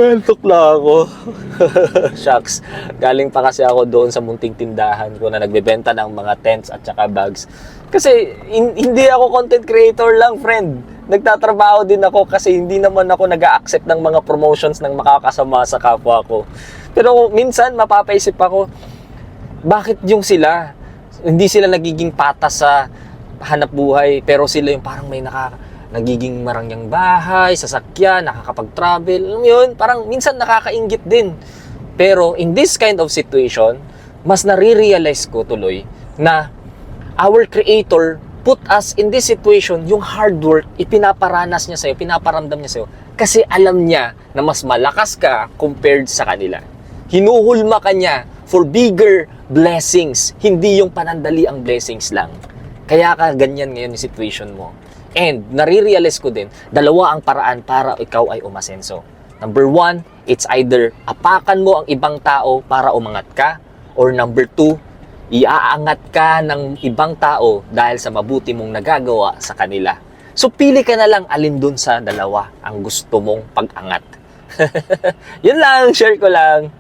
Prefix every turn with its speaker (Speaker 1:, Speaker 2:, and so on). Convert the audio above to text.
Speaker 1: Antok na ako. Shucks. Galing pa kasi ako doon sa munting tindahan ko na nagbebenta ng mga tents at saka bags. Kasi hindi ako content creator lang, friend. Nagtatrabaho din ako kasi hindi naman ako nag-a-accept ng mga promotions ng makakasama sa kapwa ko. Pero minsan mapapaisip ako, bakit yung sila? Hindi sila nagiging patas sa hanap buhay, pero sila yung parang may nagiging marangyang bahay, sasakyan, nakakapag-travel. Alam mo yun, parang minsan nakakainggit din. Pero in this kind of situation, mas nare-realize ko tuloy na our Creator put us in this situation, yung hard work, ipinaparanas niya sa'yo, pinaparamdam niya sa'yo, kasi alam niya na mas malakas ka compared sa kanila. Hinuhulma ka niya for bigger blessings, hindi yung panandali ang blessings lang. Kaya ka ganyan ngayon yung situation mo. And nare-realize ko din, dalawa ang paraan para ikaw ay umasenso. Number one, it's either apakan mo ang ibang tao para umangat ka, or number two, iaangat ka ng ibang tao dahil sa mabuti mong nagagawa sa kanila. So pili ka na lang alin dun sa dalawa ang gusto mong pag-angat. Yun lang, share ko lang.